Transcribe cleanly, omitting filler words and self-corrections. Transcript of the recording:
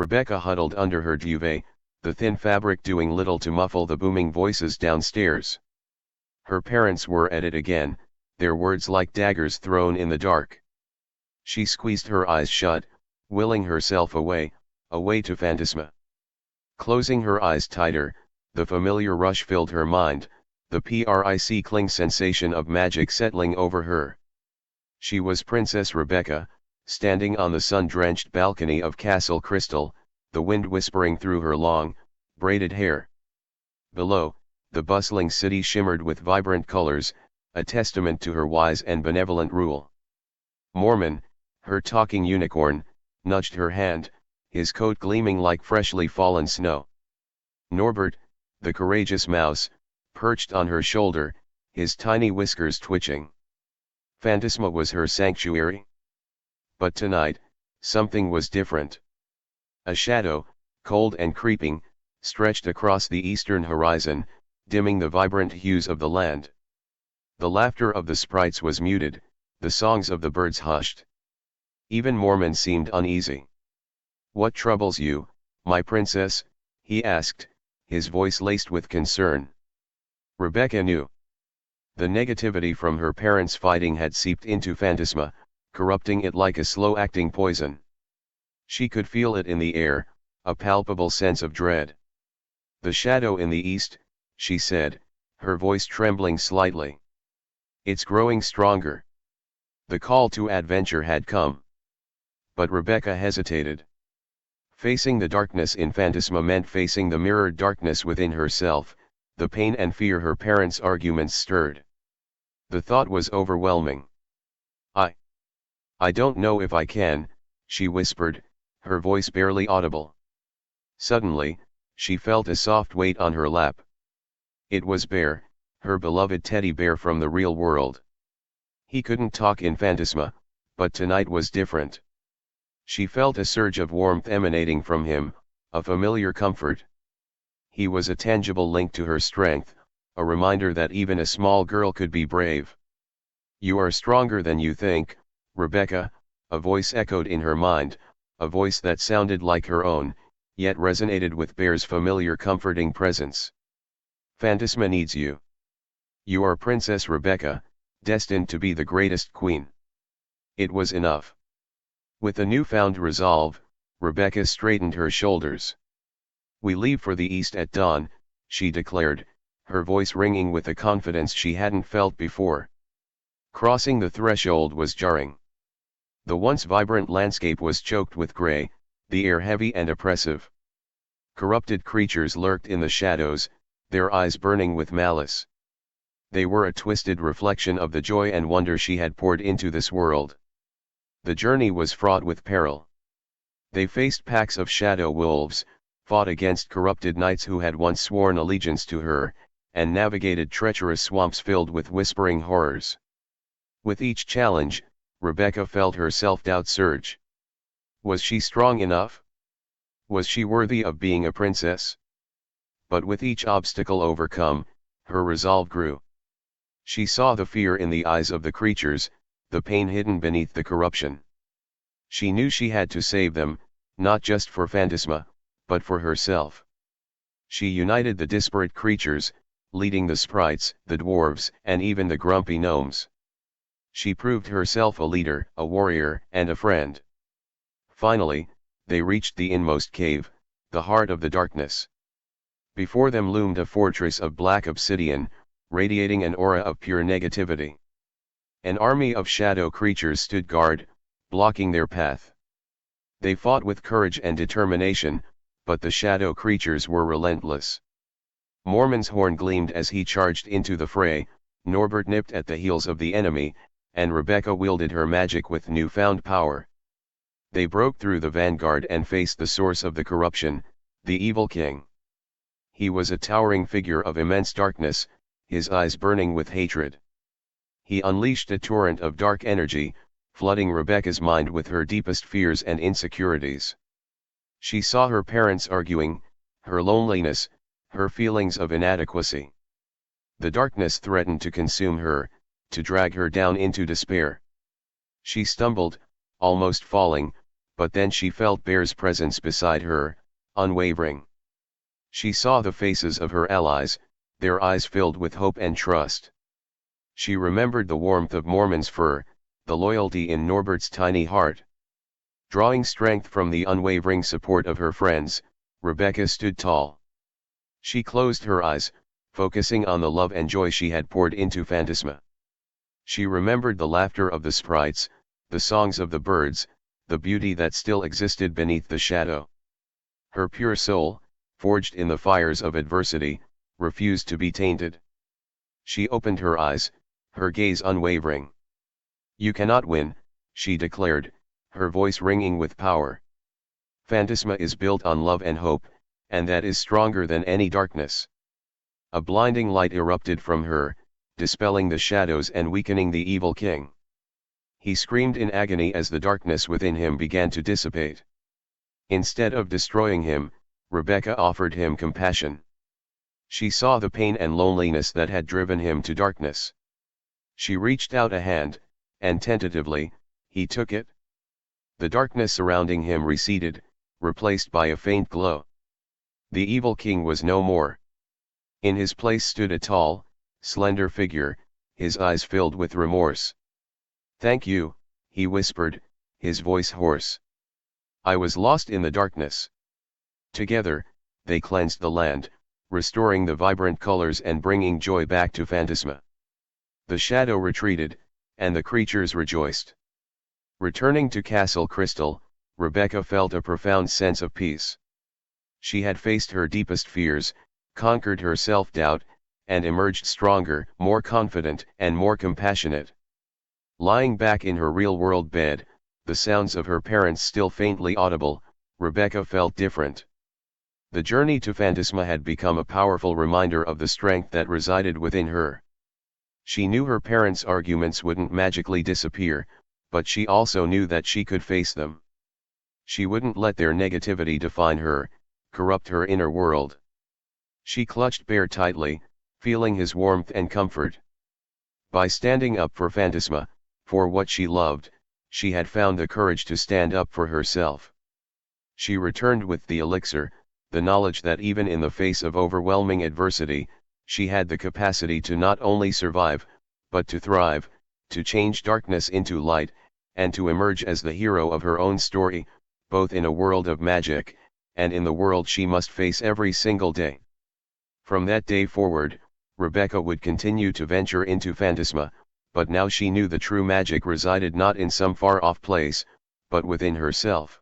Rebecca huddled under her duvet, the thin fabric doing little to muffle the booming voices downstairs. Her parents were at it again, their words like daggers thrown in the dark. She squeezed her eyes shut, willing herself away to Fantisma. Closing her eyes tighter, the familiar rush filled her mind, the prickling sensation of magic settling over her. She was Princess Rebecca, standing on the sun-drenched balcony of Castle Crystal, the wind whispering through her long, braided hair. Below, the bustling city shimmered with vibrant colors, a testament to her wise and benevolent rule. Mormon, her talking unicorn, nudged her hand, his coat gleaming like freshly fallen snow. Norbert, the courageous mouse, perched on her shoulder, his tiny whiskers twitching. Fantisma was her sanctuary. But tonight, something was different. A shadow, cold and creeping, stretched across the eastern horizon, dimming the vibrant hues of the land. The laughter of the sprites was muted, the songs of the birds hushed. Even Mormon seemed uneasy. "What troubles you, my princess?" he asked, his voice laced with concern. Rebecca knew. The negativity from her parents' fighting had seeped into Fantisma, corrupting it like a slow-acting poison. She could feel it in the air, a palpable sense of dread. "The shadow in the east," she said, her voice trembling slightly. "It's growing stronger." The call to adventure had come. But Rebecca hesitated. Facing the darkness in Fantisma meant facing the mirrored darkness within herself, the pain and fear her parents' arguments stirred. The thought was overwhelming. I don't know if I can," she whispered, her voice barely audible. Suddenly, she felt a soft weight on her lap. It was Bear, her beloved teddy bear from the real world. He couldn't talk in Fantisma, but tonight was different. She felt a surge of warmth emanating from him, a familiar comfort. He was a tangible link to her strength, a reminder that even a small girl could be brave. "You are stronger than you think, Rebecca," a voice echoed in her mind, a voice that sounded like her own, yet resonated with Bear's familiar comforting presence. "Fantisma needs you. You are Princess Rebecca, destined to be the greatest queen." It was enough. With a newfound resolve, Rebecca straightened her shoulders. "We leave for the east at dawn," she declared, her voice ringing with a confidence she hadn't felt before. Crossing the threshold was jarring. The once vibrant landscape was choked with gray, the air heavy and oppressive. Corrupted creatures lurked in the shadows, their eyes burning with malice. They were a twisted reflection of the joy and wonder she had poured into this world. The journey was fraught with peril. They faced packs of shadow wolves, fought against corrupted knights who had once sworn allegiance to her, and navigated treacherous swamps filled with whispering horrors. With each challenge, Rebecca felt her self-doubt surge. Was she strong enough? Was she worthy of being a princess? But with each obstacle overcome, her resolve grew. She saw the fear in the eyes of the creatures, the pain hidden beneath the corruption. She knew she had to save them, not just for Fantisma, but for herself. She united the disparate creatures, leading the sprites, the dwarves, and even the grumpy gnomes. She proved herself a leader, a warrior, and a friend. Finally, they reached the inmost cave, the heart of the darkness. Before them loomed a fortress of black obsidian, radiating an aura of pure negativity. An army of shadow creatures stood guard, blocking their path. They fought with courage and determination, but the shadow creatures were relentless. Mormon's horn gleamed as he charged into the fray, Norbert nipped at the heels of the enemy, and Rebecca wielded her magic with newfound power. They broke through the vanguard and faced the source of the corruption, the evil king. He was a towering figure of immense darkness, his eyes burning with hatred. He unleashed a torrent of dark energy, flooding Rebecca's mind with her deepest fears and insecurities. She saw her parents arguing, her loneliness, her feelings of inadequacy. The darkness threatened to consume her, to drag her down into despair. She stumbled, almost falling, but then she felt Bear's presence beside her, unwavering. She saw the faces of her allies, their eyes filled with hope and trust. She remembered the warmth of Mormon's fur, the loyalty in Norbert's tiny heart. Drawing strength from the unwavering support of her friends, Rebecca stood tall. She closed her eyes, focusing on the love and joy she had poured into Fantisma. She remembered the laughter of the sprites, the songs of the birds, the beauty that still existed beneath the shadow. Her pure soul, forged in the fires of adversity, refused to be tainted. She opened her eyes, her gaze unwavering. "You cannot win," she declared, her voice ringing with power. "Fantisma is built on love and hope, and that is stronger than any darkness." A blinding light erupted from her, dispelling the shadows and weakening the evil king. He screamed in agony as the darkness within him began to dissipate. Instead of destroying him, Rebecca offered him compassion. She saw the pain and loneliness that had driven him to darkness. She reached out a hand, and tentatively, he took it. The darkness surrounding him receded, replaced by a faint glow. The evil king was no more. In his place stood a tall, slender figure, his eyes filled with remorse. "Thank you," he whispered, his voice hoarse. "I was lost in the darkness." Together, they cleansed the land, restoring the vibrant colors and bringing joy back to Fantisma. The shadow retreated, and the creatures rejoiced. Returning to Castle Crystal, Rebecca felt a profound sense of peace. She had faced her deepest fears, conquered her self-doubt, and emerged stronger, more confident, and more compassionate. Lying back in her real-world bed, the sounds of her parents still faintly audible, Rebecca felt different. The journey to Fantisma had become a powerful reminder of the strength that resided within her. She knew her parents' arguments wouldn't magically disappear, but she also knew that she could face them. She wouldn't let their negativity define her, corrupt her inner world. She clutched Bear tightly, feeling his warmth and comfort. By standing up for Fantisma, for what she loved, she had found the courage to stand up for herself. She returned with the elixir, the knowledge that even in the face of overwhelming adversity, she had the capacity to not only survive, but to thrive, to change darkness into light, and to emerge as the hero of her own story, both in a world of magic, and in the world she must face every single day. From that day forward, Rebecca would continue to venture into Fantisma, but now she knew the true magic resided not in some far-off place, but within herself.